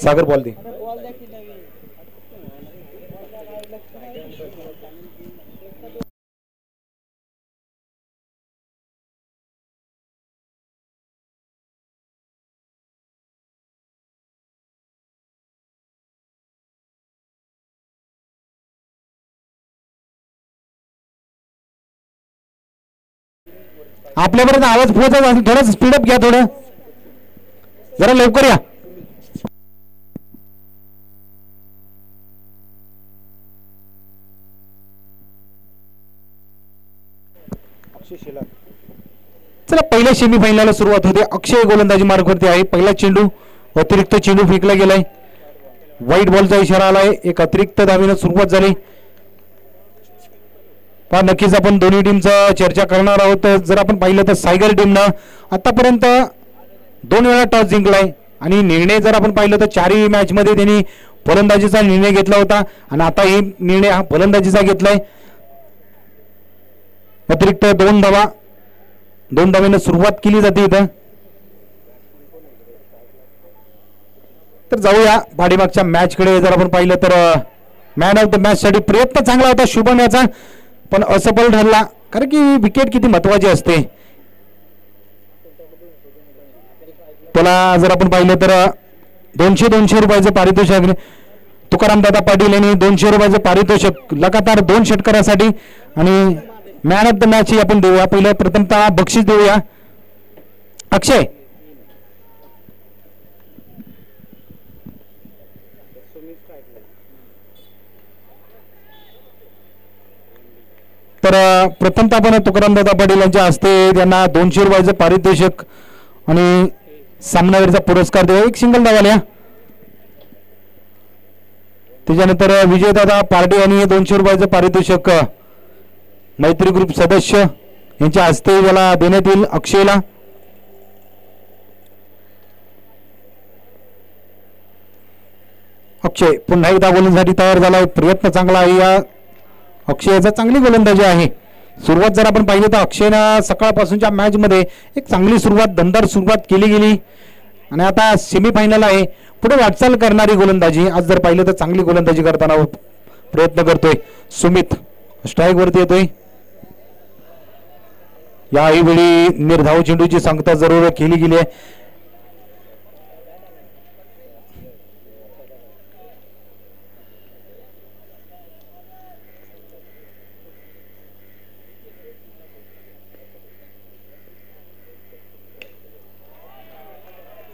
सागर ball दे. आपल्यापर्यंत आवाज पोहोचत असेल थोडं स्पीडअप घ्या, थोडं जरा लवकर या. चला पहिल्या सेमीफायनलला सुरुवात होते. अक्षय गोलंदाजी मार्गवरती आहे. पहिला चेंडू अतिरिक्त चेंडू फेकला गेलाय. व्हाईट बॉलचा इशारा आलाय. एक अतिरिक्त धावेनं सुरुवात झाली. पण नक्कीच आपण दोन्ही टीमचा चर्चा करणार आहोत. जर आपण पाहिलं तर सायगर टीमनं आतापर्यंत 2 वेळा टॉस जिंकलाय आणि निर्णय जर आपण पाहिलं तर 4ही मॅचमध्ये त्यांनी फलंदाजीचा निर्णय घेतला होता आणि आता ही निर्णय हा फलंदाजीचा घेतलाय. अतिरिक्त 2 धावा, 2 धावेनं सुरुवात केली जाते इथं. तर जाऊया पाठीमागच्या मॅचकडे. जर आपण पाहिलं तर मॅन ऑफ द मॅच साठी प्रयत्न चांगला होता शुभम याचा, पण असफल ठरला. कारण की विकेट किती महत्वाची असते. त्याला जर आपण पाहिलं तर 200 रुपयाचं पारितोषिक तुकाराम दादा पाटील यांनी 200 रुपयाचं पारितोषिक लगातार 2 षटकारासाठी आणि मॅन ऑफ द मॅच ही आपण देऊया. पहिलं प्रथमतः बक्षीस देऊया. अक्षय तर प्रथमतः आपण तुकाराम दादा पाटील यांच्या हस्ते त्यांना 200 रुपयाचं पारितोषिक आणि सामनावीरचा पुरस्कार देऊ. एक सिंगल धावाल्या. त्याच्यानंतर विजयदादा पार्टी यांनी 200 रुपयाचं पारितोषिक मैत्री ग्रुप सदस्य यांच्या हस्ते याला देण्यात येईल. अक्षयला अक्षय पुन्हा एकदा गोलंदाजीसाठी तयार झाला. प्रयत्न चांगला आहे या अक्षयचा. चांगली गोलंदाजी आहे. सुरुवात जर आपण पाहिली तर अक्षयनं सकाळपासूनच्या मॅच मध्ये एक चांगली सुरुवात, दमदार सुरुवात केली गेली आणि आता सेमीफायनल आहे. पुढे वाटचाल करणारी गोलंदाजी. आज जर पाहिलं तर चांगली गोलंदाजी करताना प्रयत्न करतोय सुमित. स्ट्राईक वरती येतोय. याही वेळी निर्धाव चेंडूची सांगता जरूर केली गेली आहे.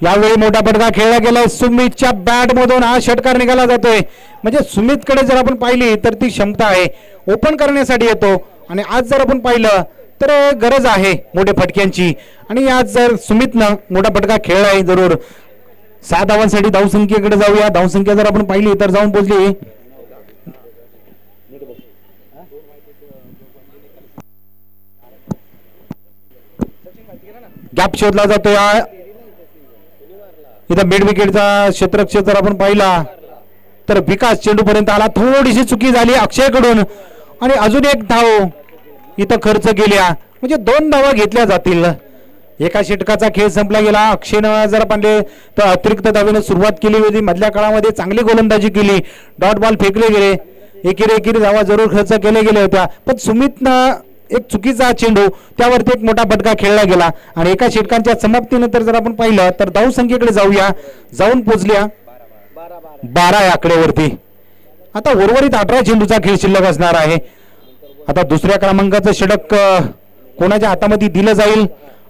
यावेळी मोठा फटका खेळला गेलाय. सुमितच्या बॅट मधून हा षटकार निघाला जातोय. म्हणजे सुमितकडे जर आपण पाहिली तर ती क्षमता आहे, ओपन करण्यासाठी येतो आणि आज जर आपण पाहिलं तर गरज आहे मोठ्या फटक्यांची आणि आज जर सुमितनं मोठा फटका खेळलाय जरूर. 6 धावांसाठी धावसंख्येकडे जाऊया. धावसंख्या जर आपण पाहिली तर जाऊन पोहोचली. गॅप शोधला जातोय. इथं मिड विकेटचा क्षेत्ररक्षक जर आपण पाहिला तर विकास चेंडू पर्यंत आला. थोडीशी चुकी झाली अक्षयकडून आणि अजून एक धाव इथं खर्च केल्या. म्हणजे 2 धावा घेतल्या जातील. एका षटकाचा खेळ संपला गेला. अक्षयनं जर पाहिले तर अतिरिक्त धावेनं सुरुवात केली होती. मधल्या काळामध्ये चांगली गोलंदाजी केली. डॉट बॉल फेकले गेले. एकेरी धावा जरूर खर्च केल्या गेल्या होत्या. पण सुमितनं एक चुकीचा चेंडू त्यावरती एक मोठा फटका खेळला गेला आणि एका षटकांच्या समाप्तीनंतर जर आपण पाहिलं तर धावसंख्येकडे जाऊया. जाऊन पोहोचल्या 12 या आकड्यावरती. आता उर्वरित 18 चेंडूचा खेळ शिल्लक असणार आहे. आता दुसऱ्या क्रमांकाचं षटक कोणाच्या हातामध्ये दिलं जाईल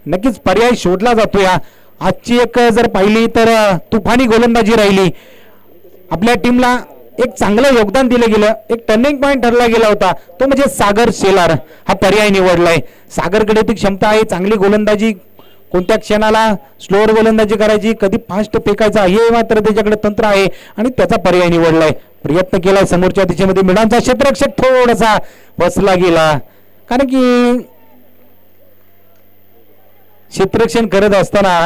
नक्कीच पर्याय शोधला जातोय. आजची एक जर पाहिली तर तुफानी गोलंदाजी राहिली. आपल्या टीमला एक चांगलं योगदान दिलं गेलं. एक टर्निंग पॉइंट ठरला गेला होता तो म्हणजे सागर शेलार हा पर्याय निवडलाय. सागरकडे ती क्षमता आहे, चांगली गोलंदाजी, कोणत्या क्षणाला स्लोअर गोलंदाजी करायची, कधी फास्ट फेकायचा हे मात्र त्याच्याकडे तंत्र आहे आणि त्याचा पर्याय निवडलाय. प्रयत्न केलाय समोरच्या दिशेमध्ये. मिडांचा क्षेत्ररक्षक थोडासा बसला गेला कारण की क्षेत्ररक्षण करत असताना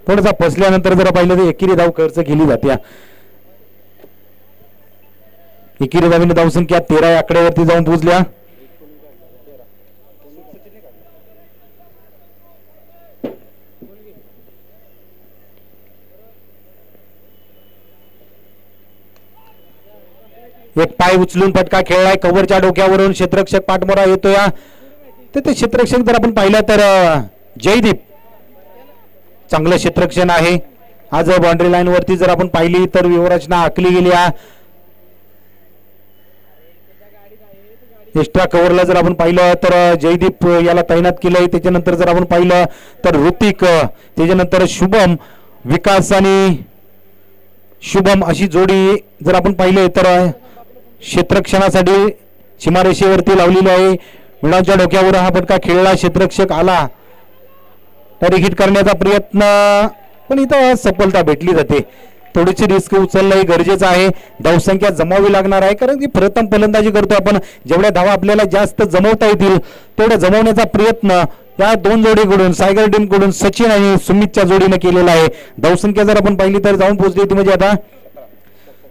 थोडासा फसल्यानंतर जर पाहिलं तर एकेरी धाव खर्च केली जाते. एकेरी धावेने धावसंख्या 13 आकड्यावरती जाऊन पोहोचल्या. एक पाय उचलून फटका खेळलाय कव्हरच्या डोक्यावरून क्षेत्ररक्षक पाठमोरा येतो या तर ते क्षेत्ररक्षक जर आपण पाहिलं तर जयदीप चांगलं क्षेत्ररक्षण आहे. आज बाउंड्री लाईन वरती जर आपण पाहिली तर व्यूहरचना आखली गेली आहे. एक्स्ट्रा कव्हरला जर आपण पाहिलं तर जयदीप याला तैनात केलंय. त्याच्यानंतर जर आपण पाहिलं तर ऋतिक, त्याच्यानंतर शुभम, विकास आणि शुभम अशी जोडी जर आपण पाहिले तर क्षेत्ररक्षणासाठी सीमारेषेवरती लावलेली आहे. मिळाच्या डोक्यावर हा फटका खेळला, क्षेत्ररक्षक आला तर हिट करण्याचा प्रयत्न पण इथं सफलता भेटली जाते. थोडीशी रिस्क उचलणं गरजेचं आहे. धावसंख्या जमावी लागणार आहे कारण की प्रथम फलंदाजी करतो आपण. जेवढ्या धावा आपल्याला जास्त जमवता येतील तेवढ्या जमवण्याचा प्रयत्न या दोन जोडीकडून सायगर टीमकडून सचिन आणि सुमितच्या जोडीने केलेला आहे. धावसंख्या जर आपण पाहिली तर जाऊन पोहोचली होती म्हणजे आता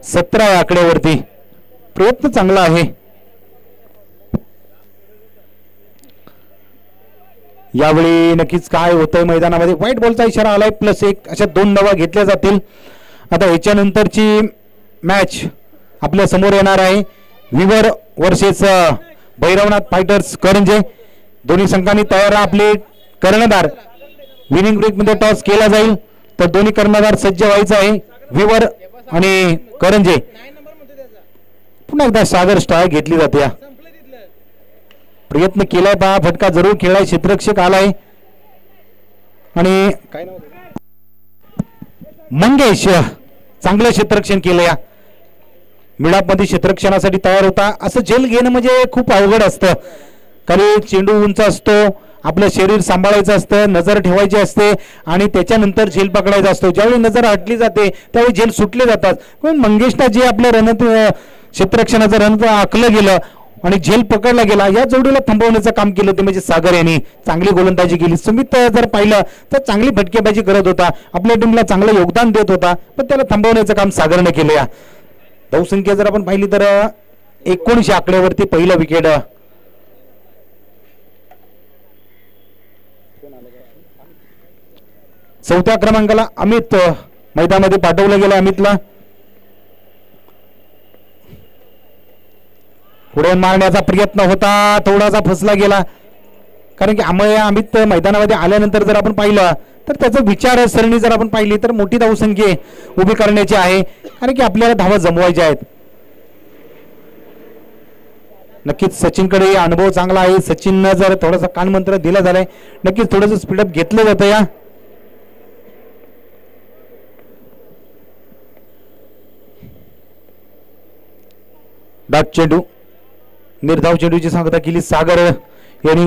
17 या आकड्यावरती. प्रयत्न चांगला आहे. यावेळी नक्कीच काय होतंय मैदानामध्ये व्हाईट बॉलचा इशारा आलाय +1 अशा 2 धावा घेतल्या जातील. आता याच्यानंतरची मॅच आपल्या समोर येणार आहे. विवर वर्सेस भैरवनाथ फायटर्स करंजे. दोन्ही संघांनी तयार आपले कर्णधार विनिंग ब्रेकमध्ये टॉस केला जाईल तर दोन्ही कर्णधार सज्ज व्हायचं आहे. विवर आणि करंजे. पुन्हा एकदा सागर स्टाय घेतली जाते. प्रयत्न केलाय पहा फटका जरूर खेळाय. क्षेत्ररक्षक आलाय आणि काय नाव मंगेश चांगलं क्षेत्ररक्षण केलं. या मिडापमध्ये क्षेत्ररक्षणासाठी तयार होता. असं झेल घेणं म्हणजे खूप अवघड असतं कारण चेंडू उंच असतो, आपलं शरीर सांभाळायचं असतं, नजर ठेवायची असते आणि त्याच्यानंतर झेल पकडायचा असतो. ज्यावेळी नजर हटली जाते त्यावेळी झेल सुटले जातात. पण मंगेशला जे आपल्या क्षेत्ररक्षणाचं रण आखलं गेलं आणि झेल पकडला गेला या जोडीला थांबवण्याचं काम केलं ते म्हणजे सागर यांनी चांगली गोलंदाजी केली. सुमित जर पाहिलं तर चांगली फटकेबाजी करत होता, आपल्या टीमला चांगलं योगदान देत होता पण त्याला थांबवण्याचं काम सागरने केलं. या धावसंख्या जर आपण पाहिली तर 19 आकड्यावरती पहिलं विकेट. चौथ्या क्रमांकाला अमित मैदानामध्ये पाठवलं गेलं. अमितला पुढे मारण्याचा प्रयत्न होता, थोडासा फसला गेला कारण की अमित मैदानामध्ये आल्यानंतर जर आपण पाहिलं तर त्याचं विचारसरणी जर आपण पाहिली तर मोठी धावसंख्या उभी करण्याची आहे कारण की आपल्याला धावा जमवायच्या आहेत. नक्कीच सचिनकडे अनुभव चांगला आहे. सचिननं जर थोडासा कानमंत्र दिला झालाय नक्कीच थोडंसं स्पीडअप घेतलं जातं. या डॉट चेंडू निर्धाव चेंडूची सांगता केली सागर यांनी.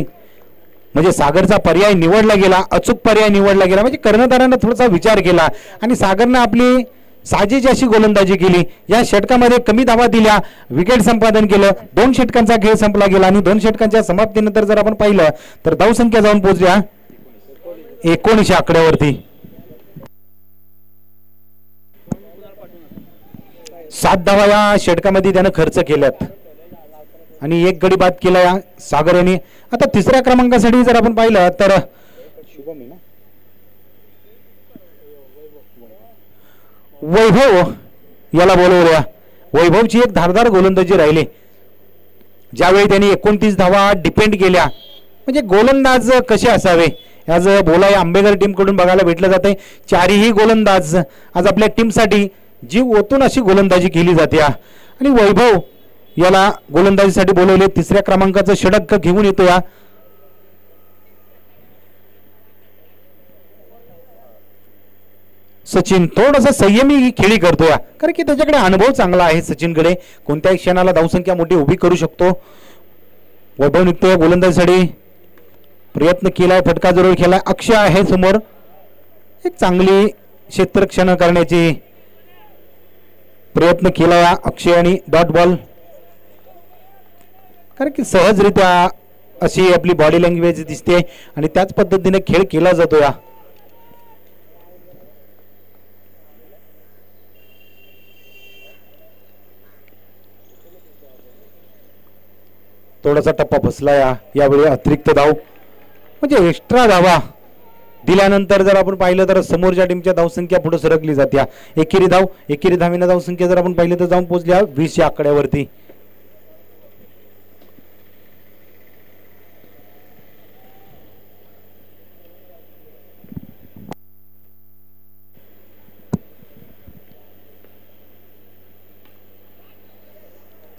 म्हणजे सागरचा पर्याय निवडला गेला, अचूक पर्याय निवडला गेला म्हणजे कर्णधारांना थोडासा विचार केला आणि सागरनं आपली साजेची अशी गोलंदाजी केली. या षटकामध्ये कमी धावा दिल्या, विकेट संपादन केलं. 2 षटकांचा खेळ संपला गेला आणि 2 षटकांच्या समाप्तीनंतर जर आपण पाहिलं तर धावसंख्या जाऊन पोहोचल्या 19 आकड्यावरती. 7 धावा या षटकामध्ये त्यानं खर्च केल्यात आणि 1 गडी बाद केला या सागर यांनी. आता तिसऱ्या क्रमांकासाठी जर आपण पाहिलं तर वैभव याला बोलवल्या. वैभवची एक धारदार गोलंदाजी राहिली. ज्यावेळी त्यांनी 29 धावा डिपेंड केल्या म्हणजे गोलंदाज कसे असावे आज बोलाय आंबेकर टीम कडून बघायला भेटलं जाते. 4ही गोलंदाज आज आपल्या टीमसाठी जीव ओतून अशी गोलंदाजी केली जाते आणि वैभव याला गोलंदाजीसाठी बोलवले. 3ऱ्या क्रमांकाचं षटक घेऊन येतो. या सचिन थोडासा संयमी खेळी करतो या कारण की त्याच्याकडे अनुभव चांगला आहे. सचिनकडे कोणत्याही क्षणाला धावसंख्या मोठी उभी करू शकतो. वैभव निघतोय गोलंदाजीसाठी, प्रयत्न केलाय, फटका जरूर केलाय. अक्षय आहे समोर, एक चांगली क्षेत्ररक्षण करण्याची प्रयत्न केला अक्षय आणि डॉट बॉल कारण की सहजरित्या अशी आपली बॉडी लँग्वेज दिसते आणि त्याच पद्धतीने खेळ केला जातो. या थोडासा टप्पा फसला. यावेळी अतिरिक्त धाव म्हणजे एक्स्ट्रा धावा दिल्यानंतर जर आपण पाहिलं तर समोरच्या टीमच्या धावसंख्या पुढे सरकली जात्या. एकेरी धावीनं धावसंख्या जर आपण पाहिलं तर जाऊन पोहोचल्या 20 या आकड्यावरती.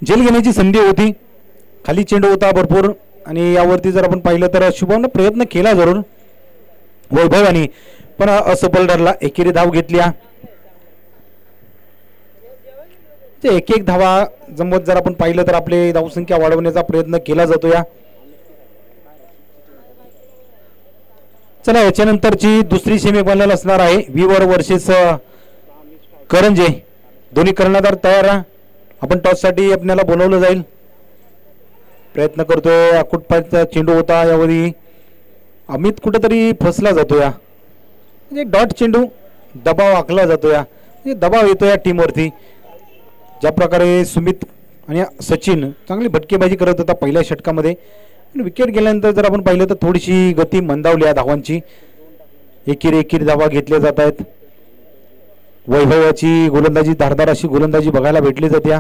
झेल घेण्याची संधी होती, खाली चेंडू होता भरपूर आणि यावरती जर आपण पाहिलं तर शुभमने प्रयत्न केला जरूर वैभवानी, पण असफल ठरला. एकेरी धाव घेतल्या. एक एक धावा जमवत जर आपण पाहिलं तर आपले धावसंख्या वाढवण्याचा प्रयत्न केला जातो. या चला याच्यानंतरची दुसरी सेमीफायनल असणार आहे विवर वर्सेस करंजे. दोन्ही कर्णधार तयार. आपण टॉस साठी आपल्याला बोलवलं जाईल. प्रयत्न करतोय. अकुटपाचा चेंडू होता, यावरी अमित कुठेतरी फसला जातो. या म्हणजे डॉट चेंडू दबाव आखला जातो. या म्हणजे दबाव येतो या टीमवरती. ज्या प्रकारे सुमित आणि सचिन चांगली भटकेबाजी करत होता पहिल्या षटकामध्ये, विकेट गेल्यानंतर जर आपण पाहिलं तर थोडीशी गती मंदावली या धावांची. एकेरी धावा घेतल्या जात आहेत. वैभवाची गोलंदाजी धारदार अशी गोलंदाजी बघायला भेटली जाते.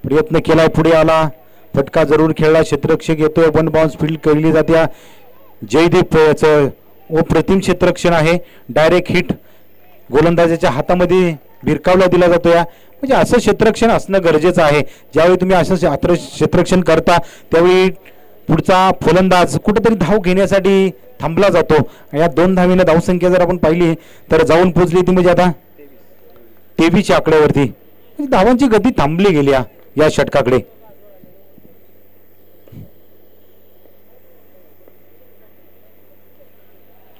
प्रयत्न केला, पुढे आला, फटका जरूर खेळला, क्षेत्ररक्षक येतोय, वन बाउन्स फील्ड केली जाते. जयदीप अप्रतिम क्षेत्ररक्षण आहे. डायरेक्ट हिट गोलंदाजाच्या हातामध्ये भिरकावला दिला जातो. या म्हणजे असं क्षेत्ररक्षण असणं गरजेचं आहे. ज्यावेळी तुम्ही असं क्षेत्ररक्षण करता त्यावेळी पुढचा फलंदाज कुठेतरी धाव घेण्यासाठी थांबला जातो. या 2 धावीनं धावसंख्या जर आपण पाहिली तर जाऊन पोहोचली ती म्हणजे आता 23 आकड्यावरती. म्हणजे धावांची गती थांबली गेली या षटकाकडे.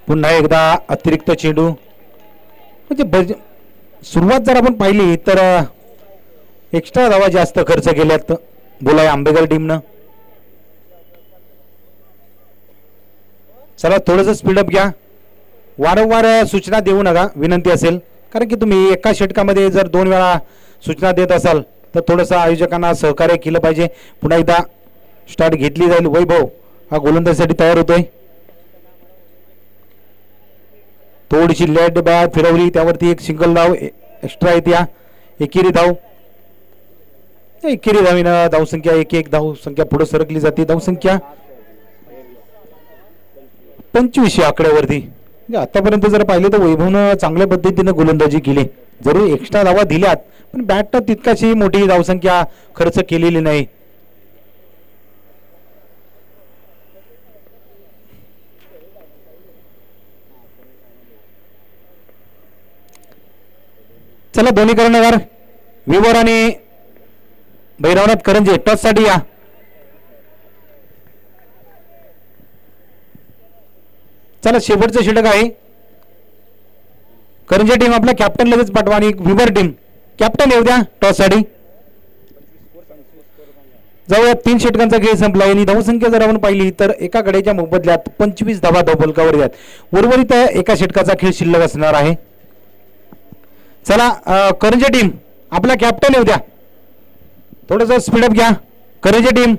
पुन्हा एकदा अतिरिक्त चेंडू. म्हणजे सुरुवात जर आपण पाहिली तर एक्स्ट्रा धावा जास्त खर्च केल्यात बोलाय आंबेकर टीमनं. चला थोडंसं स्पीडअप घ्या. वारंवार सूचना देऊ नका, विनंती असेल. कारण की तुम्ही एका षटकामध्ये जर 2 वेळा सूचना देत असाल तर थोडंसं आयोजकांना सहकार्य केलं पाहिजे. पुन्हा एकदा स्टार्ट घेतली जाईल. वैभव हा गोलंदाजीसाठी तयार होतोय. थोडीशी लेट बॅट फिरवली, त्यावरती एक सिंगल धाव एक्स्ट्रा येते. एकेरी धाव. एकेरी धावीनं धावसंख्या 1-1 धावसंख्या पुढे सरकली जाते. धावसंख्या 25 आकड्यावरती. म्हणजे आतापर्यंत जर पाहिलं तर वैभवनं चांगल्या पद्धतीनं गोलंदाजी केली. जरूर एक्स्ट्रा धावा दिल्यात पण बॅटनं तितकाशी मोठी धावसंख्या खर्च केलेली नाही. चला दोन्ही कर्णधार विवर आणि भैरवनाथ करंजे टॉस साठी या. चला शेवटचं षटक आहे. करंजे टीम आपला कॅप्टन लगेच पाठवा आणि विवर टीम कॅप्टन येऊ द्या टॉस साठी. जवळ 3 षटकांचा खेळ संपला आणि धावसंख्या जर आपण पाहिली तर एका गड्याच्या मोबदल्यात 25 धावा धावफलकावर आहेत. उर्वरित एका षटकाचा खेळ शिल्लक असणार आहे. चला करंजे टीम आपला कॅप्टन येऊ द्या. थोडंसं स्पीडअप घ्या. करंजे टीम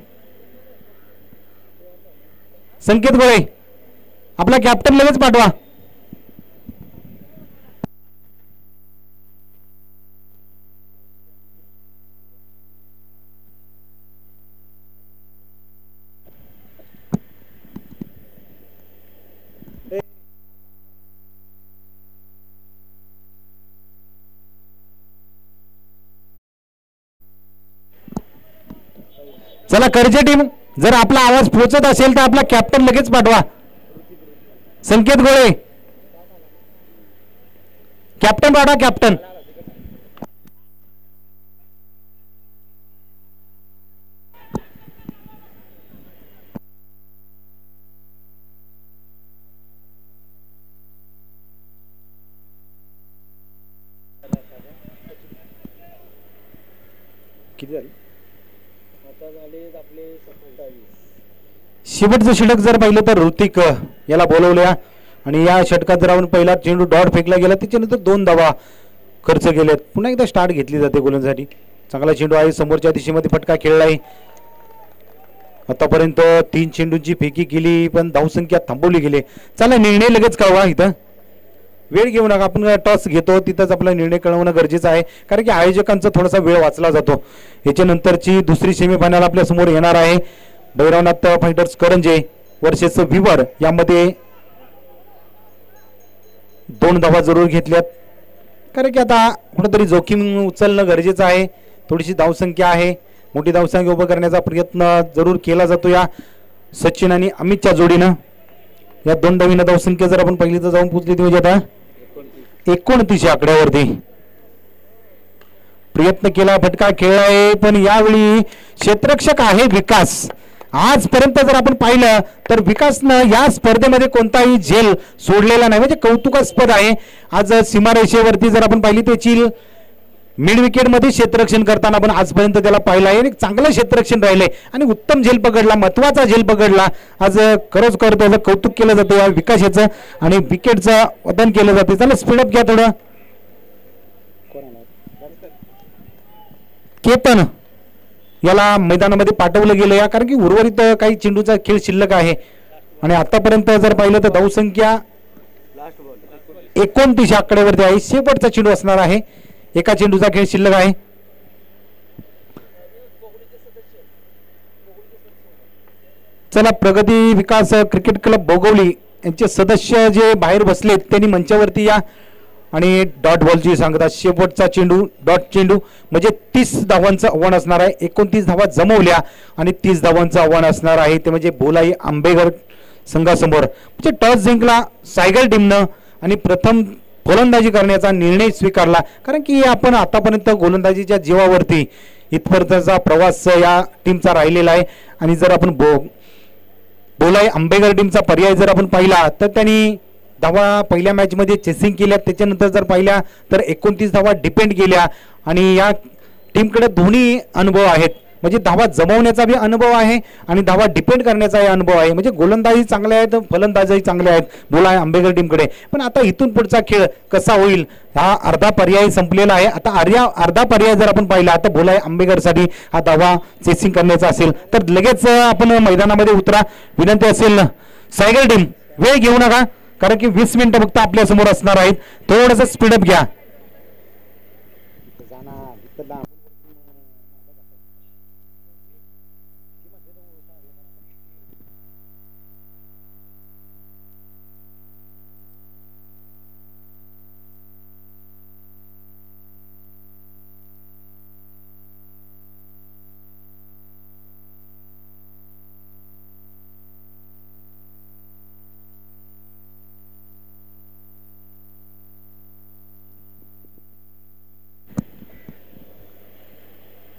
संकेत गोळे आपला कॅप्टन लगेच पाठवा. चला करंजे टीम जर आपला आवाज पोहोचत असेल तर आपला कॅप्टन लगेच पाठवा. संकेत गोळे कॅप्टन पाठवा. कॅप्टन किती झाली? शेवटचं षटक जर पाहिलं तर ऋतिक याला बोलवल्या आणि या षटकात जर आपण पहिला चेंडू डॉट फेकला गेला त्याच्यानंतर 2 धावा खर्च केल्यात. पुन्हा एकदा स्टार्ट घेतली जाते गोलंदाजीसाठी. चांगला चेंडू आहे, समोरच्या दिशेमध्ये फटका खेळलाय. आतापर्यंत 3 चेंडूंची फेकी केली पण धावसंख्या थांबवली गेली. चला निर्णय लगेच कळवा. इथं वेळ घेऊ नका. आपण टॉस घेतो तिथंच आपला निर्णय कळवणं गरजेचं आहे कारण की आयोजकांचा थोडासा वेळ वाचला जातो. याच्यानंतरची दुसरी सेमीफायनल आपल्या समोर येणार आहे. भैरवनाथ फायटर्स करंजे वर्सेस विवर. यामध्ये 2 धावा जरूर घेतल्यात कारण की आता कुठेतरी जोखीम उचलणं गरजेचं आहे. थोडीशी धावसंख्या आहे. मोठी धावसंख्या उभं करण्याचा प्रयत्न जरूर केला जातो या सचिन आणि अमितच्या जोडीनं. या 2 धावीनं धावसंख्या जर आपण पहिली तर जाऊन पोचली ती म्हणजे आता 29 आकड्यावरती प्रयत्न केला. फटका खेळलाय पण यावेळी क्षेत्ररक्षक आहे विकास. आजपर्यंत जर आपण पाहिलं तर विकासनं या स्पर्धेमध्ये कोणताही झेल सोडलेला नाही म्हणजे कौतुकास्पद आहे. आज सीमारेषेवरती जर आपण पाहिली त्याची मिड विकेट मध्ये क्षेत्ररक्षण करताना पण आजपर्यंत त्याला पाहिलं आहे. चांगलं क्षेत्ररक्षण राहिलंय आणि उत्तम झेल पकडला. महत्वाचा झेल पकडला. आज खरंच त्याचं कौतुक केलं जातं या विकासाचं आणि विकेटचं वदन केलं जाते. चला स्पीडअप घ्या थोडं. केतन याला मैदानामध्ये पाठवलं गेलं या कारण की उर्वरित काही चेंडूचा खेळ शिल्लक आहे आणि आतापर्यंत जर पाहिलं तर धावसंख्या 29 आकड्यावरती आहे. शेवटचा चेंडू असणार आहे. एका चेंडूचा खेळ शिल्लक आहे. चला प्रगती विकास क्रिकेट क्लब भोगवली यांचे सदस्य जे बाहेर बसलेत त्यांनी मंचावरती या आणि डॉट बॉलची सांगतात. शेवटचा चेंडू डॉट चेंडू म्हणजे 30 धावांचं आव्हान असणार आहे. 29 धावा जमवल्या आणि 30 धावांचं आव्हान असणार आहे ते म्हणजे बोलाई आंबेघर संघासमोर. म्हणजे टॉस जिंकला सायगल टीमनं आणि प्रथम गोलंदाजी करण्याचा निर्णय स्वीकारला कारण की आपण आतापर्यंत गोलंदाजीच्या जीवावरती इथपर्यंतचा प्रवास या टीमचा राहिलेला आहे आणि जर आपण बोलाई आंबेघर टीमचा पर्याय जर आपण पाहिला तर त्यांनी धावा पहिल्या मॅच मध्ये चेसिंग केल्या. त्याच्यानंतर जर पाहिल्या तर 29 धावा डिपेंड केल्या आणि या टीमकडे दोन्ही अनुभव आहेत म्हणजे धावा जमवण्याचा बी अनुभव आहे आणि धावा डिपेंड करण्याचाही अनुभव आहे. म्हणजे गोलंदाजी चांगले आहेत फलंदाजही चांगले आहेत बोलाई आंबेघर टीमकडे. पण आता इथून पुढचा खेळ कसा होईल हा अर्धा पर्याय संपलेला आहे. आता अर्धा पर्याय जर आपण पाहिला आता बोलाई आंबेघरसाठी हा धावा चेसिंग करण्याचा असेल तर लगेच आपण मैदानामध्ये उतरा. विनंती असेल सायगल टीम वेळ घेऊ नका कारण की 20 मिनिटं फक्त आपल्या समोर असणार आहेत. थोडंसं स्पीडअप घ्या.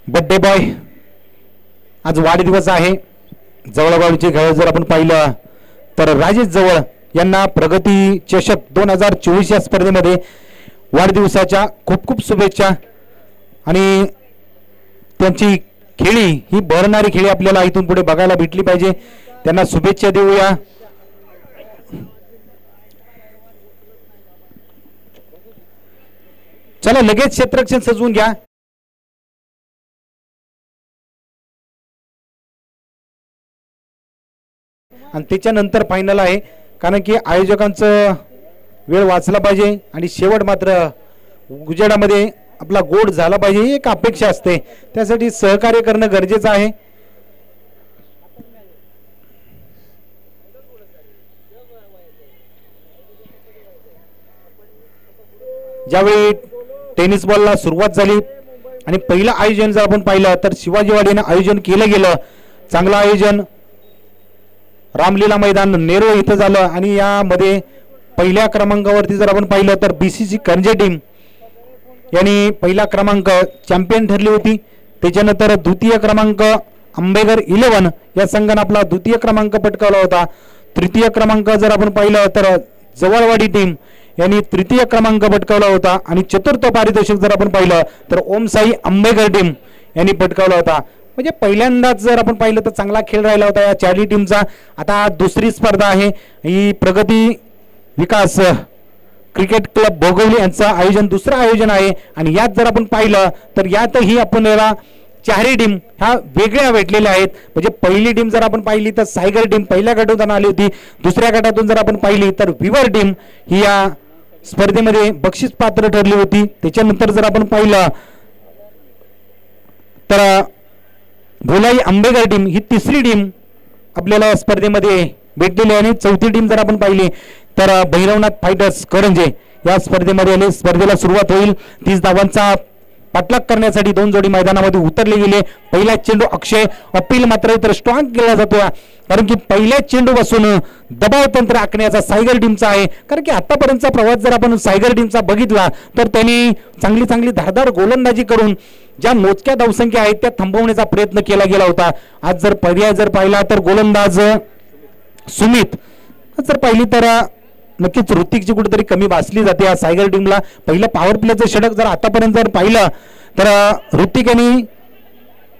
बर्थडे बॉय आज वाढदिवस आहे. जवळगावचे खेळ जर आपण पाहिलं तर राजेश जवळ यांना प्रगती चषक 2024 या स्पर्धेमध्ये वाढदिवसाच्या खूप खूप शुभेच्छा आणि त्यांची खेळी ही बहरणारी खेळी आपल्याला इथून पुढे बघायला भेटली पाहिजे. त्यांना शुभेच्छा देऊया. चला लगेच क्षेत्ररक्षण सजवून घ्या. आणि त्याच्यानंतर फायनल आहे कारण की आयोजकांचं वेळ वाचला पाहिजे आणि शेवट मात्र उजेडामध्ये आपला गोड झाला पाहिजे ही एक अपेक्षा असते. त्यासाठी सहकार्य करणं गरजेचं आहे. ज्यावेळी टेनिस बॉलला सुरुवात झाली आणि पहिलं आयोजन जर आपण पाहिलं तर शिवाजीवाडीनं आयोजन केलं गेलं. चांगलं आयोजन रामलीला मैदान नेरो इथं झालं आणि यामध्ये पहिल्या क्रमांकावरती जर आपण पाहिलं तर BCC करंजे टीम यांनी पहिला क्रमांक चॅम्पियन ठरली होती. त्याच्यानंतर द्वितीय क्रमांक आंबेघर 11 या संघाने आपला द्वितीय क्रमांक पटकावला होता. तृतीय क्रमांक जर आपण पाहिलं तर जवळवाडी टीम यांनी तृतीय क्रमांक पटकावला होता आणि चतुर्थ पारितोषिक जर आपण पाहिलं तर ओम साई आंबेघर टीम यांनी पटकावला होता. म्हणजे पहिल्यांदाच जर आपण पाहिलं तर चांगला खेळ राहिला होता या चारही टीमचा. आता दुसरी स्पर्धा आहे ही प्रगती विकास क्रिकेट क्लब भोगवली यांचं आयोजन दुसरं आयोजन आहे आणि यात जर आपण पाहिलं तर यातही आपल्याला चारही टीम ह्या वेगळ्या भेटलेल्या आहेत. म्हणजे पहिली टीम जर आपण पाहिली तर सायगर टीम पहिल्या गटातून आली होती. दुसऱ्या गटातून जर आपण पाहिली तर विवर टीम ही या स्पर्धेमध्ये बक्षीस पात्र ठरली होती. त्याच्यानंतर जर आपण पाहिलं तर भोलाई आंबेकर टीम ही तिसरी टीम आपल्याला स्पर्धेमध्ये भेटलेली आहे. आणि चौथी टीम जर आपण पाहिली तर भैरवनाथ फायटर्स करंजे या स्पर्धेमध्ये आले. स्पर्धेला सुरुवात होईल. 30 धावांचा पाठलाग करण्यासाठी 2 जोडी मैदानामध्ये उतरले गेले. पहिला चेंडू अक्षय अपील मात्र तर स्ट्रॉंग केला जातो कारण की पहिल्या चेंडू पासून दबाव तंत्र आखण्याचा सायगर टीमचा आहे. कारण की आतापर्यंतचा प्रवास जर आपण सायगर टीमचा बघितला तर त्यांनी चांगली धारदार गोलंदाजी करून ज्या मोजक्या धावसंख्या आहेत त्या थांबवण्याचा प्रयत्न केला गेला होता. आज जर पर्याय जर पाहिला तर गोलंदाज सुमित जर पाहिली तर नक्कीच ऋतिकची कुठेतरी कमी भासली जाते या सायगर टीमला. पहिलं पॉवर प्लेचं षटक जर आतापर्यंत जर पाहिलं तर ऋतिक यांनी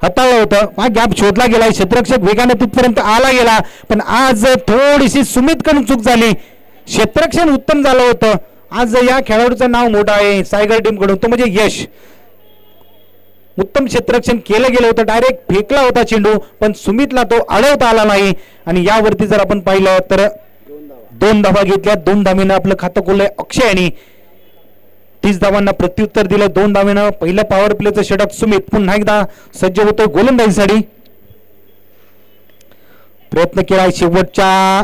हाताळलं होतं. हा गॅप शोधला गेला. क्षेत्ररक्षक वेगाने तिथपर्यंत आला गेला पण आज थोडीशी सुमितकडून चूक झाली. क्षेत्ररक्षण उत्तम झालं होतं. आज या खेळाडूचं नाव मोठं आहे सायगर टीम कडून तो म्हणजे यश. उत्तम क्षेत्ररक्षण केलं गेलं होतं. डायरेक्ट फेकला होता चेंडू पण सुमितला तो अडवता आला नाही. आणि यावरती जर आपण पाहिलं तर 2 धावा घेतल्या. 2 धावेनं आपलं खातं खोललंय अक्षय यांनी. 30 धावांना प्रत्युत्तर दिलं 2 धावेनं. पहिलं पॉवर प्लेचं षटक सुमित पुन्हा एकदा सज्ज होतोय गोलंदाजीसाठी. प्रयत्न केला शेवटच्या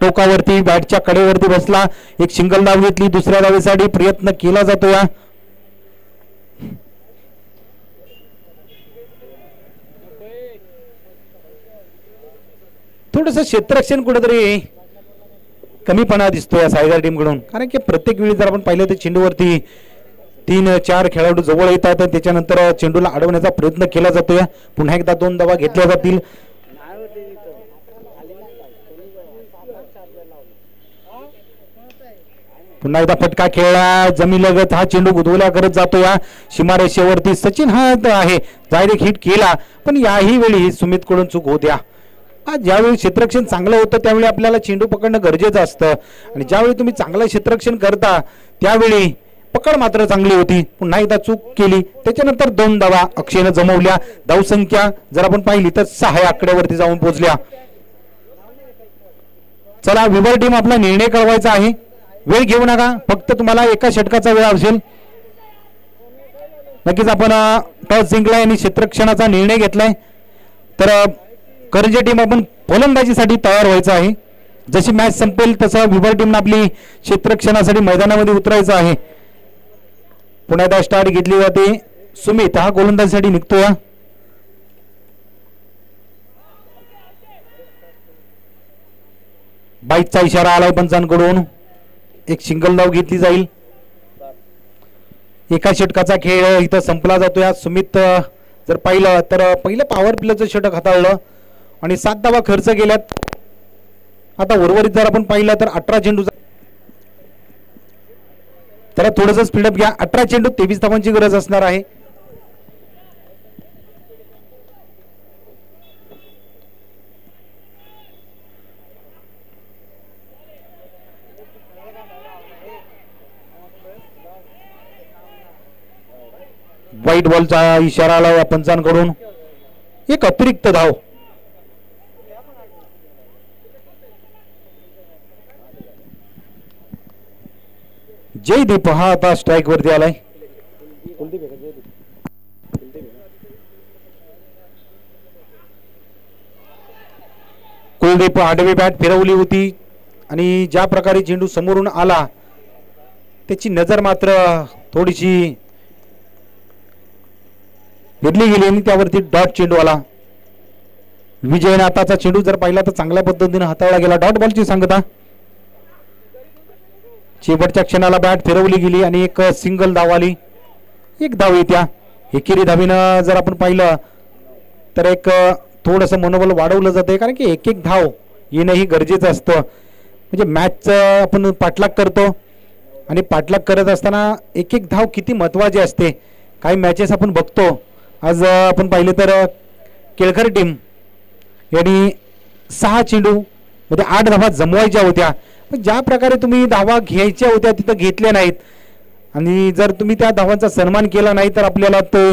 टोकावरती बॅटच्या कडेवरती बसला. एक सिंगल धाव घेतली. दुसऱ्या धावेसाठी प्रयत्न केला जातो. या थोडस क्षेत्ररक्षण कुठेतरी कमीपणा दिसतो या सायगर टीम कडून. कारण की प्रत्येक वेळी जर आपण पाहिलं तर चेंडूवरती 3-4 खेळाडू जवळ येतात आणि त्याच्यानंतर चेंडूला अडवण्याचा प्रयत्न केला जातो. पुन्हा एकदा 2 धावा घेतल्या जातील. पुन्हा एकदा फटका खेळला जमीनलगत. हा चेंडू गुदवल्या करत जातो या सीमारेषेवरती. सचिन हा आहे डायरेक्ट हिट केला पण याही वेळी सुमित कडून चूक होत्या. ज्यावेळी क्षेत्ररक्षण चांगलं होतं त्यावेळी आपल्याला चेंडू पकडणं गरजेचं असतं आणि ज्यावेळी तुम्ही चांगलं क्षेत्ररक्षण करता त्यावेळी पकड मात्र चांगली होती. पुन्हा एकदा चूक केली. त्याच्यानंतर 2 धावा अक्षयनं जमवल्या. धावसंख्या जर आपण पाहिली तर 6 आकड्यावरती जाऊन पोहोचल्या. चला विवर टीम आपला निर्णय कळवायचा आहे. वेळ घेऊ नका. फक्त तुम्हाला एका षटकाचा वेळ असेल. नक्कीच आपण टॉस जिंकलाय आणि क्षेत्ररक्षणाचा निर्णय घेतलाय. तर करंजे टीम आपण फलंदाजीसाठी तयार व्हायचं आहे. जशी मॅच संपेल तसं विवर टीमनं आपली क्षेत्ररक्षणासाठी मैदानामध्ये उतरायचं आहे. पुन्हा एकदा स्टार्ट घेतली जाते. सुमित हा गोलंदाजीसाठी निघतोय. बाईकचा इशारा आलाय पंचांकडून. एक सिंगल धाव घेतली जाईल. एका षटकाचा खेळ इथं संपला जातोय. सुमित जर पाहिलं तर पहिलं पॉवर प्लेचं षटक हाताळलं आणि 7 धावा खर्च केल्यात. आता उर्वरित जर आपण पाहिलं तर 18 चेंडू. त्याला थोडंसं स्पीडअप घ्या. 18 चेंडू 23 धावांची गरज असणार आहे. व्हाईट बॉलचा इशारा आला पंचांकडून. एक अतिरिक्त धाव. जयदीप हा आता स्ट्राईक वरती आलाय. कुलदीप आडवी बॅट फिरवली होती आणि ज्या प्रकारे चेंडू समोरून आला त्याची नजर मात्र थोडीशी घेतली गेली आणि त्यावरती डॉट चेंडू आला. विजयनाथाचा चेंडू जर पाहिला तर चांगल्या पद्धतीने हाताळला गेला. डॉट बॉलची सांगता. शेवटच्या क्षणाला बॅट फिरवली गेली आणि एक सिंगल धाव आली. 1 धाव येत्या. एकेरी धावीनं जर आपण पाहिलं तर एक थोडंसं मनोबल वाढवलं जाते कारण की 1-1 धाव येणंही गरजेचं असतं. म्हणजे मॅचचं आपण पाठलाग करतो आणि पाठलाग करत असताना 1-1 धाव किती महत्त्वाची असते. काही मॅचेस आपण बघतो. आज आपण पाहिलं तर केळकर टीम यांनी 6 चेंडू मध्ये 8 धावा जमवायच्या होत्या. ज्या प्रकारे तुम्ही धावा घ्यायच्या होत्या तिथं घेतल्या नाहीत आणि जर तुम्ही त्या धावांचा सन्मान केला नाही तर आपल्याला ते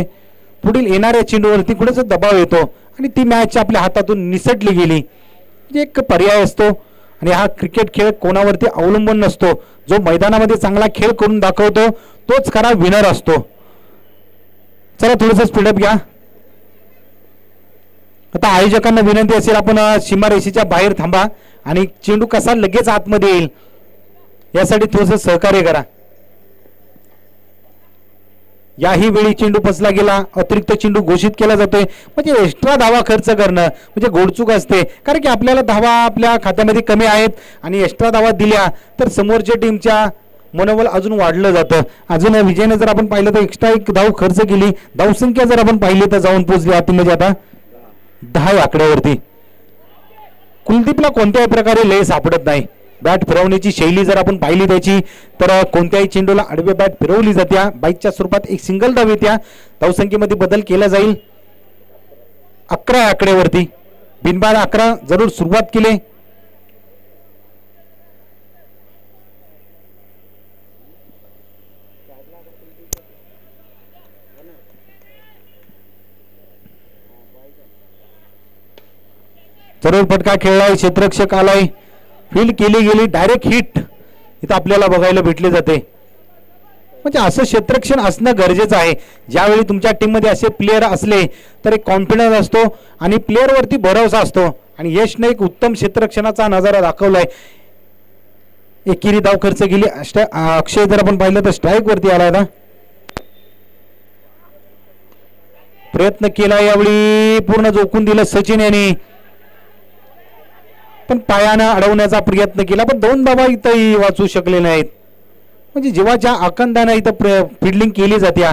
पुढील येणाऱ्या चेंडूवरती कुठेच दबाव येतो आणि ती मॅच आपल्या हातातून निसटली गेली. म्हणजे एक पर्याय असतो आणि हा क्रिकेट खेळ कोणावरती अवलंबून नसतो. जो मैदानामध्ये चांगला खेळ करून दाखवतो तोच खरा विनर असतो. चला थोडंसं स्पीडअप घ्या. आता आयोजकांना विनंती असेल आपण सीमारेषेच्या बाहेर थांबा आणि चेंडू कसा लगेच आतमध्ये येईल यासाठी थोडंसं सहकार्य करा. याही वेळी चेंडू फसला गेला, अतिरिक्त चेंडू घोषित केला जातोय. म्हणजे एक्स्ट्रा धावा खर्च करणं म्हणजे गोडचूक असते, कारण की आपल्याला धावा आपल्या खात्यामध्ये कमी आहेत आणि एक्स्ट्रा धावा दिल्या तर समोरच्या टीमच्या मनोबल अजून वाढलं जातं. अजून विजयने जर आपण पाहिलं तर एक्स्ट्रा एक धाव खर्च केली. धावसंख्या जर आपण पाहिली तर जाऊन पोहोचली आतमध्ये आता 10 आकड्यावरती. कुलदीपला कोणत्याही प्रकारे लय सापडत नाही. बॅट फिरवण्याची शैली जर आपण पाहिली त्याची तर कोणत्याही चेंडूला आडवे बॅट फिरवली जात्या. बाईकच्या स्वरूपात एक सिंगल धाव येत्या. धावसंख्येमध्ये बदल केला जाईल. 11 आकड्यावरती बिनबाद 11 जरूर सुरुवात केली. जरूर फटका खेळलाय, क्षेत्ररक्षक आलाय, फील्ड केली गेली, डायरेक्ट हिट इथं आपल्याला बघायला भेटले जाते. म्हणजे असं क्षेत्ररक्षण असणं गरजेचं आहे. ज्यावेळी तुमच्या टीममध्ये असे प्लेयर असले तर एक कॉन्फिडन्स असतो आणि प्लेअरवरती भरोसा असतो. आणि यशने एक उत्तम क्षेत्ररक्षणाचा नजारा दाखवलाय. एकेरी धाव खर्च केली. अक्षय जर आपण पाहिलं तर स्ट्राईक वरती आला आता. प्रयत्न केला यावेळी पूर्ण झोकून दिलं सचिन यांनी, पण पायानं अडवण्याचा प्रयत्न केला पण 2 धावा इथंही वाचू शकले नाहीत. म्हणजे जीवाच्या आकंदाने इथं फिल्डिंग केली जाते,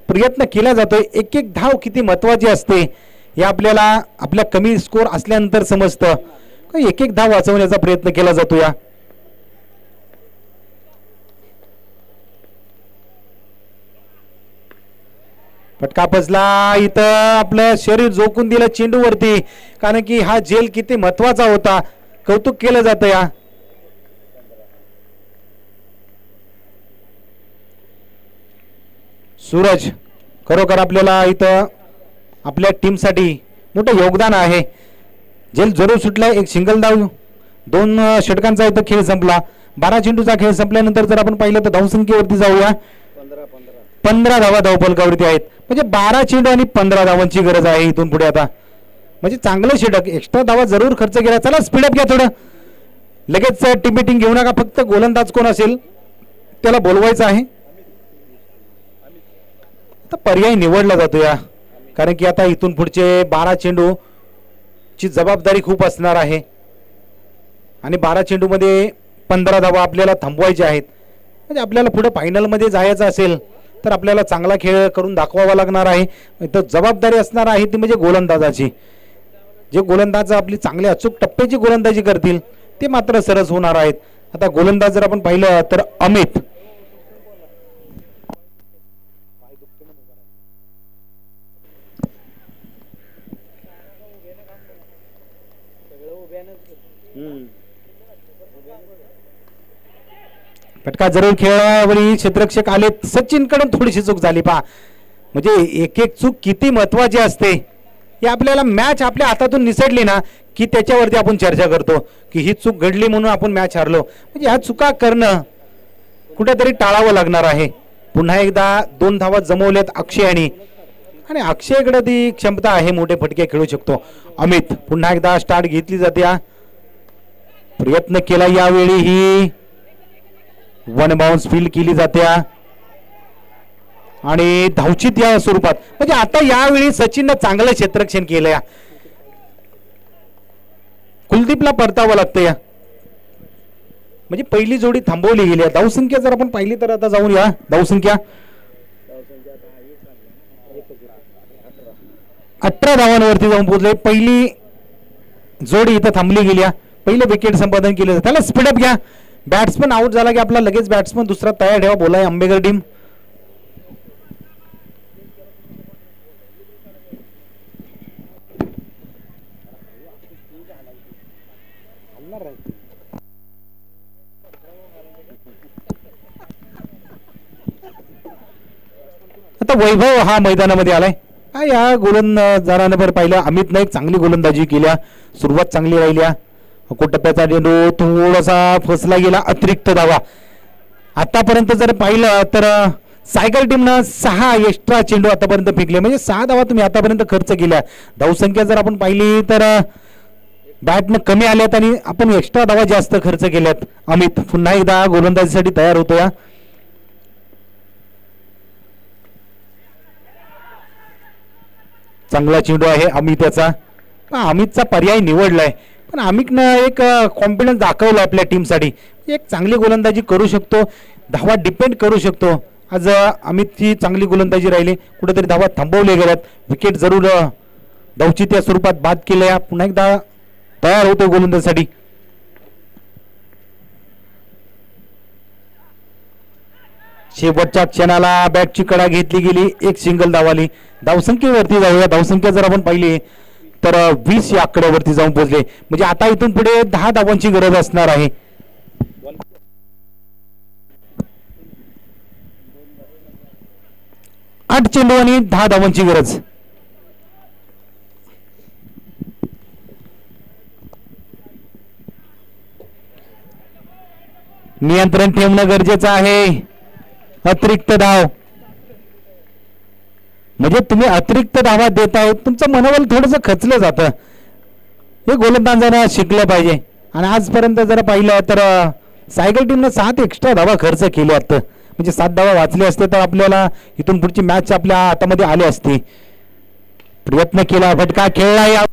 प्रयत्न केला जातोय. एक एक धाव किती महत्वाची असते हे आपल्याला आपल्या कमी स्कोर असल्यानंतर समजतं. एक एक धाव वाचवण्याचा प्रयत्न केला जातो. या फटका फसला. इथं आपलं शरीर झोकून दिलं चेंडूवरती, कारण की हा झेल किती महत्वाचा होता. कौतुक केलं जातं. या सूरज खरोखर आपल्याला इथं आपल्या टीमसाठी मोठं योगदान आहे. झेल जरूर सुटलाय. एक सिंगल धाव, 2 षटकांचा इथं खेळ संपला. 12 चेंडूचा खेळ संपल्यानंतर जर आपण पाहिलं तर धावसंख्येवरती जाऊया. 15 धावा धावफलकावरती आहेत. म्हणजे 12 चेंडू आणि 15 धावांची गरज आहे इथून पुढे आता. म्हणजे चांगलं षटक, एक्स्ट्रा धावा जरूर खर्च केला. चला स्पीडअप घ्या थोडं. लगेच टीम मीटिंग घेऊ नका. फक्त गोलंदाज कोण असेल त्याला बोलवायचं आहे. आता पर्याय निवडला जातो या, कारण की आता इथून पुढचे 12 चेंडू ची जबाबदारी खूप असणार आहे आणि 12 चेंडू मध्ये 15 धावा आपल्याला थांबवायच्या आहेत. म्हणजे आपल्याला पुढे फायनल मध्ये जायचं असेल तर आपल्याला चांगला खेळ करून दाखवावा लागणार आहे. तर जबाबदारी असणार आहे ती म्हणजे गोलंदाजाची. जे गोलंदाज आपली चांगली अचूक टप्प्याची गोलंदाजी करतील ते मात्र सरस होणार आहेत. आता गोलंदाज जर आपण पाहिलं तर अमित, फटका जरूर खेळावरी क्षेत्ररक्षक आले. सचिन कडून थोडीशी चूक झाली पहा. म्हणजे एक एक चूक किती महत्वाची असते हे आपल्याला मॅच आपल्या हातातून निसटली ना की त्याच्यावरती आपण चर्चा करतो की ही चूक घडली म्हणून आपण मॅच हारलो. म्हणजे ह्या चुका करणं कुठेतरी टाळावं लागणार आहे. पुन्हा एकदा 2 धावा जमवल्यात अक्षयाने आणि अक्षयकडे ती क्षमता आहे, मोठे फटके खेळू शकतो. अमित पुन्हा एकदा स्टार्ट घेतली जाते. प्रयत्न केला यावेळी ही 1 बाउन्स फील्ड केली जाते आणि धावचित या स्वरूपात. म्हणजे आता यावेळी सचिननं चांगलं क्षेत्ररक्षण केलंय. कुलदीपला परतावं लागतं या. म्हणजे पहिली जोडी थांबवली गेली. धावसंख्या जर आपण पाहिली तर आता जाऊन या. धावसंख्या 18 धावांवरती जाऊन पोहोचले. पहिली जोडी इथं थांबली गेली. पहिले विकेट संपादन केलं. त्याला स्पीडअप घ्या. बॅट्समन आउट झाला की आपला लगेच बॅट्समन दुसरा तयार ठेवा. बोलाय आंबेकर टीम. आता वैभव हा मैदानामध्ये आलाय. या गोलंदाजानं बरं पाहिलं अमितनं एक चांगली गोलंदाजी केल्या, सुरुवात चांगली राहिल्या. टप्प्याचा चेंडू थोडासा फसला गेला, अतिरिक्त धावा. आतापर्यंत जर पाहिलं तर सायकल टीमनं 6 एक्स्ट्रा चेंडू आतापर्यंत फेकले, म्हणजे 6 धावा तुम्ही आतापर्यंत खर्च केल्या. धावसंख्या जर आपण पाहिली तर बॅटनं कमी आल्यात आणि आपण एक्स्ट्रा धावा जास्त खर्च केल्यात. अमित पुन्हा एकदा गोलंदाजीसाठी तयार होतोय. चांगला चेंडू आहे अमित याचा. अमितचा पर्याय निवडलाय, पण अमितनं एक कॉन्फिडन्स दाखवला आपल्या टीमसाठी. एक चांगली गोलंदाजी करू शकतो, धावा डिपेंड करू शकतो. आज अमितची चांगली गोलंदाजी राहिली, कुठेतरी धावा थांबवले गेल्यात. विकेट जरूर धावचित्या स्वरूपात बाद केल्या. पुन्हा एकदा तयार होतो गोलंदाजीसाठी. शेवटच्या क्षणाला बॅटची कडा घेतली गेली, एक सिंगल धावाली. धावसंख्येवरती जाऊया. धावसंख्या जर आपण पाहिली तर 20 या आकड्यावरती जाऊन पोहोचले, म्हणजे आता इथून पुढे 10 धावांची गरज असणार आहे. 8 चेंडू आणि 10 धावांची गरज. नियंत्रण ठेवणं गरजेचं आहे. अतिरिक्त धाव म्हणजे तुम्ही अतिरिक्त धावा देताय, तुमचं मनोबल थोडंसं खचलं जातं. हे गोलंदाजांना शिकलं पाहिजे. आणि आजपर्यंत जर पाहिलं तर सायकल टीमनं 7 एक्स्ट्रा धावा खर्च केल्यात, म्हणजे 7 धावा वाचले असते तर आपल्याला इथून पुढची मॅच आपल्या हातामध्ये आली असती. प्रयत्न केला, फटका खेळला. या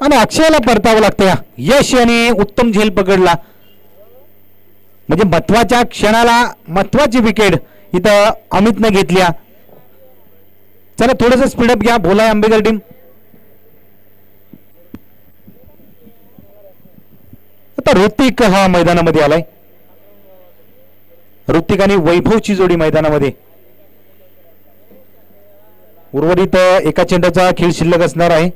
आणि अक्षयला परतावं लागतं. यश यांनी उत्तम झेल पकडला, म्हणजे महत्वाच्या क्षणाला महत्वाची विकेट इथं अमितनं घेतल्या. चला थोडंसं स्पीडअप घ्या, भोला आंबेकर टीम. आता ऋतिक हा मैदानामध्ये आलाय. ऋतिक आणि वैभवची जोडी मैदानामध्ये. उर्वरित एका चेंडूचा खेळ शिल्लक असणार आहे.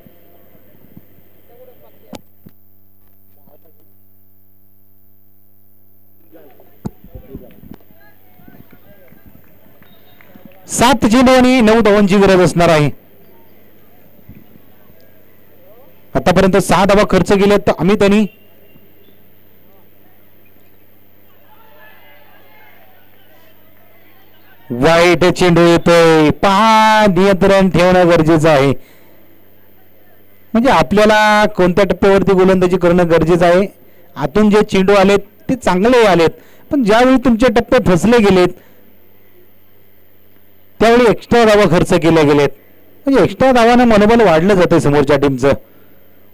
सात चेंडू आणि 9 धावांची गरज असणार आहे. आतापर्यंत 6 धावा खर्च केल्यात तर अमित यांनी. वाईट चेंडू येतोय. पहा, नियंत्रण ठेवणं गरजेचं आहे. म्हणजे आपल्याला कोणत्या टप्प्यावरती गोलंदाजी करणं गरजेचं आहे. आतून जे चेंडू आलेत ते चांगले आलेत, पण ज्यावेळी तुमचे टप्पे फसले गेलेत त्यावेळी एक्स्ट्रा धावा खर्च केल्या गेलेत. म्हणजे एक्स्ट्रा धावानं मनोबल वाढलं जातं समोरच्या टीमचं.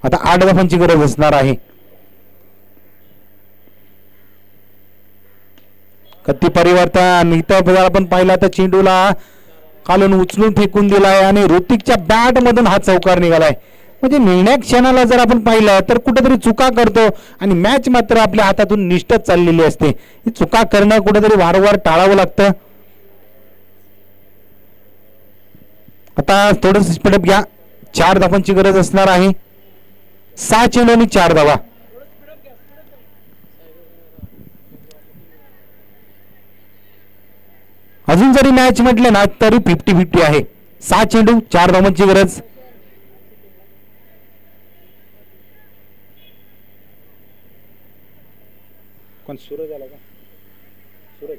आता 8 धावांची गरज असणार आहे. कत्ती परिवर्तन इथं जर आपण पाहिला तर चेंडूला खालून उचलून फेकून दिलाय आणि ऋतिकच्या बॅट मधून हा चौकार निघालाय. म्हणजे निर्णय क्षणाला जर आपण पाहिलं तर कुठेतरी चुका करतो आणि मॅच मात्र आपल्या हातातून निष्ठच चाललेली असते. ही चुका करणं कुठेतरी वारंवार टाळावं लागतं. आता थोडंसं स्पीडअप घ्या. 4 धावांची गरज असणार आहे. 6 चेंडू आणि 4 धावा. अजून जरी मॅच म्हटलं ना तरी 50-50 आहे. 6 चेंडू 4 धावांची गरज. कोण सूरज आला का? सूरज.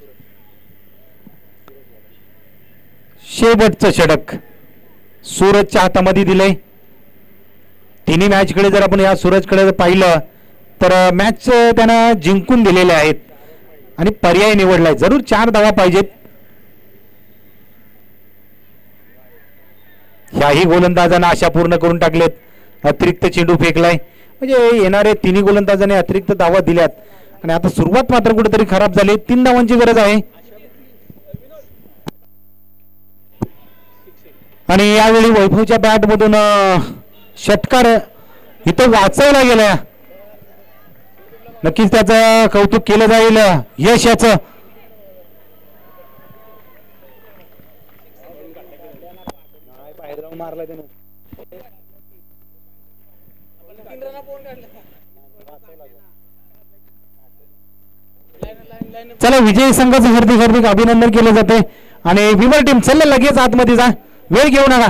शेवटचं षटक सूरजच्या हातामध्ये दिलंय. तिन्ही मॅचकडे जर आपण या सूरजकडे पाहिलं तर मॅच त्यानं जिंकून दिलेले आहेत आणि पर्याय निवडलाय. जरूर 4 धावा पाहिजेत. ह्याही गोलंदाजांना आशा पूर्ण करून टाकलेत. अतिरिक्त चेंडू फेकलाय, म्हणजे येणारे तिन्ही गोलंदाजांनी अतिरिक्त धावा दिल्यात आणि आता सुरुवात मात्र कुठेतरी खराब झाली. 3 धावांची गरज आहे आणि यावेळी वैभवच्या बॅट मधून षटकार इथं वाचवला गेला. नक्कीच त्याचं कौतुक केलं जाईल यश याचं. मारला त्यानं. चला विजयी संघाचं हार्दिक हार्दिक अभिनंदन केलं जाते आणि विमर टीम चल लगेच आतमध्ये जा, वेळ घेऊ नका.